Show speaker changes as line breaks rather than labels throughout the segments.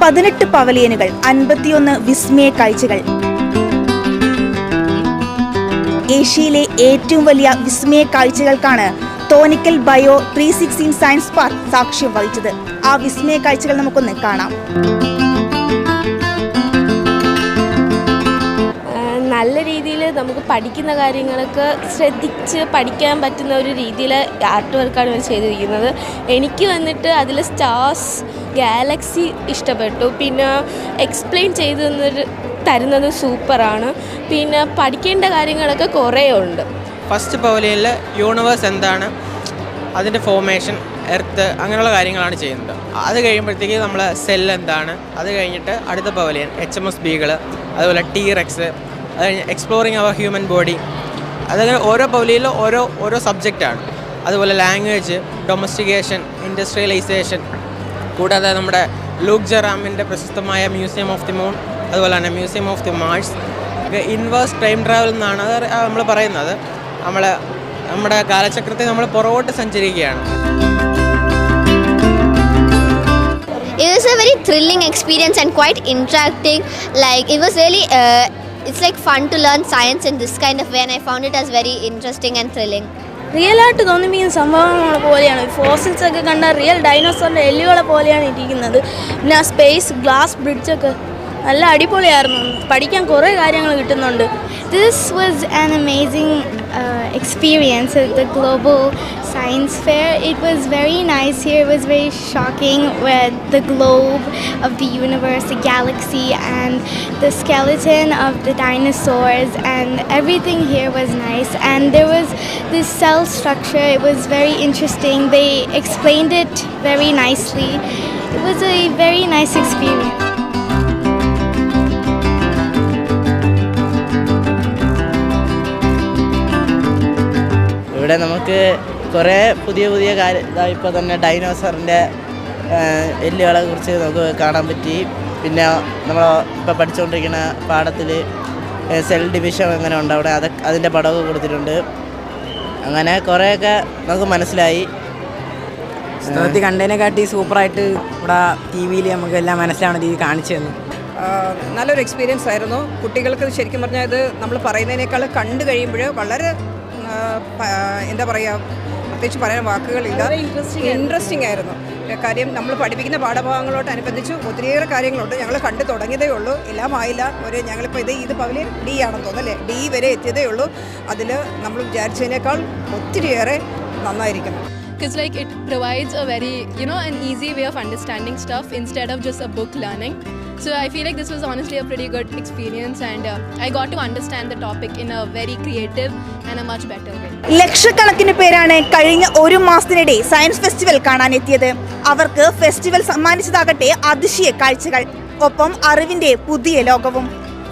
18 പവലിയനുകൾ, 51 വിസ്മയ കാഴ്ചകൾ. ഏഷ്യയിലെ ഏറ്റവും വലിയ വിസ്മയ കാഴ്ചകൾക്കാണ് തോന്നിക്കൽ ബയോ 316 സയൻസ് പാർക്ക് സാക്ഷ്യം വഹിച്ചത്. ആ വിസ്മയ കാഴ്ചകൾ നമുക്കൊന്ന് കാണാം.
നല്ല രീതിയിൽ നമുക്ക് പഠിക്കുന്ന കാര്യങ്ങളൊക്കെ ശ്രദ്ധിച്ച് പഠിക്കാൻ പറ്റുന്ന ഒരു രീതിയിൽ ആർട്ട് വർക്കാണ് ഇവർ ചെയ്തിരിക്കുന്നത്. എനിക്ക് വന്നിട്ട് അതിൽ സ്റ്റാർസ്, ഗാലക്സി ഇഷ്ടപ്പെട്ടു. പിന്നെ എക്സ്പ്ലെയിൻ ചെയ്ത് തരുന്നത് സൂപ്പറാണ്. പിന്നെ പഠിക്കേണ്ട കാര്യങ്ങളൊക്കെ കുറേ ഉണ്ട്.
ഫസ്റ്റ് പവലിയനിൽ യൂണിവേഴ്സ് എന്താണ്, അതിൻ്റെ ഫോർമേഷൻ, എർത്ത്, അങ്ങനെയുള്ള കാര്യങ്ങളാണ് ചെയ്യുന്നത്. അത് കഴിയുമ്പോഴത്തേക്ക് നമ്മൾ സെൽ എന്താണ്, അത് കഴിഞ്ഞിട്ട് അടുത്ത പവലിയൻ HMS ബീഗിൾ, അതുപോലെ T-Rex, അത് കഴിഞ്ഞ് എക്സ്പ്ലോറിങ് അവർ ഹ്യൂമൻ ബോഡി. അതങ്ങനെ ഓരോ പവലിയനിലും ഓരോ സബ്ജക്റ്റാണ്. അതുപോലെ ലാംഗ്വേജ്, ഡൊമസ്റ്റിക്കേഷൻ, ഇൻഡസ്ട്രിയലൈസേഷൻ, കൂടാതെ നമ്മുടെ ലൂക്ക് ജെറാമിൻ്റെ പ്രശസ്തമായ മ്യൂസിയം ഓഫ് ദി മൂൺ, അതുപോലെ തന്നെ museum of the Mars. Inverse time travel എന്നാണ് അത് നമ്മൾ പറയുന്നത്. നമ്മുടെ കാലചക്രത്തെ നമ്മൾ പുറകോട്ട് സഞ്ചരിക്കുകയാണ്.
It was a very thrilling experience and quite interacting. Like it was really, it's like fun to learn science in this kind of way, and I found it as very interesting and thrilling.
റിയലായിട്ട് തോന്നിപ്പിക്കുന്ന സംഭവങ്ങളെ പോലെയാണ്. Fossils ഒക്കെ കണ്ട real ഡൈനോസറിൻ്റെ എല്ലുകളെ പോലെയാണ് ഇരിക്കുന്നത്. പിന്നെ space glass ബ്രിഡ്ജൊക്കെ നല്ല അടിപൊളിയായിരുന്നു. പഠിക്കാൻ കുറേ കാര്യങ്ങൾ കിട്ടുന്നുണ്ട്.
This was an amazing experience at the Global Science Fair. It was very nice here. It was very shocking with the globe of the universe, the galaxy, and the skeleton of the dinosaurs, and everything here was nice. And there was this cell structure. It was very interesting. They explained it very nicely. It was a very nice experience.
ഇവിടെ നമുക്ക് കുറേ പുതിയ ഇപ്പോൾ തന്നെ ഡൈനോസറിൻ്റെ എല്ലുകളെ കുറിച്ച് നമുക്ക് കാണാൻ പറ്റി. പിന്നെ നമ്മൾ ഇപ്പോൾ പഠിച്ചുകൊണ്ടിരിക്കുന്ന പാഠത്തിൽ സെൽ ഡിവിഷൻ എങ്ങനെ ഉണ്ട് അവിടെ, അതിൻ്റെ പടമൊക്കെ കൊടുത്തിട്ടുണ്ട്. അങ്ങനെ കുറേയൊക്കെ നമുക്ക് മനസ്സിലായി.
പുസ്തകത്തിൽ കണ്ടതിനെക്കാട്ടി സൂപ്പറായിട്ട് ഇവിടെ TV-യിൽ നമുക്ക് എല്ലാം മനസ്സിലാവുന്ന രീതി കാണിച്ചു തന്നു.
നല്ലൊരു എക്സ്പീരിയൻസ് ആയിരുന്നു. കുട്ടികൾക്ക് ശരിക്കും പറഞ്ഞാൽ ഇത് നമ്മൾ പറയുന്നതിനേക്കാൾ കണ്ടു കഴിയുമ്പോൾ വളരെ എന്താ പറയുക, പ്രത്യേകിച്ച് പറയാൻ വാക്കുകളില്ല, ഇൻട്രസ്റ്റിംഗ് ആയിരുന്നു. കാര്യം നമ്മൾ പഠിപ്പിക്കുന്ന പാഠഭാഗങ്ങളോടനുബന്ധിച്ച് ഒത്തിരിയേറെ കാര്യങ്ങളുണ്ട്. ഞങ്ങൾ കണ്ടു തുടങ്ങിയതേ ഉള്ളൂ, എല്ലാം ആയില്ല. ഞങ്ങളിപ്പോൾ ഇത് പവലിയൻ D ആണെന്ന് തോന്നുന്നല്ലേ, D വരെ എത്തിയതേ ഉള്ളൂ. അതിൽ നമ്മൾ വിചാരിച്ചതിനേക്കാൾ ഒത്തിരിയേറെ നന്നായിരിക്കുന്നു.
Because like it provides a very, an easy way of understanding stuff instead of just a book learning. So I feel like this was honestly a pretty good experience, and I got to understand the topic in a very creative and a much better way.
ലക്ഷക്കണക്കിന് പേരാണ് കഴിഞ്ഞ ഒരു മാസത്തിനിടെ science festival കാണാനെത്തിയത്. അവർക്ക് festival സമ്മാനിച്ചതാകട്ടെ അതിശയ കാഴ്ചകൾ, ഒപ്പം അറിവിന്റെ പുതിയ ലോകവും.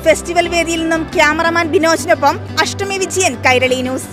ഫെസ്റ്റിവൽ വേദിയിൽ നിന്നും ക്യാമറമാൻ ബിനോജിനൊപ്പം അഷ്ടമി വിജയൻ, കൈരളി ന്യൂസ്.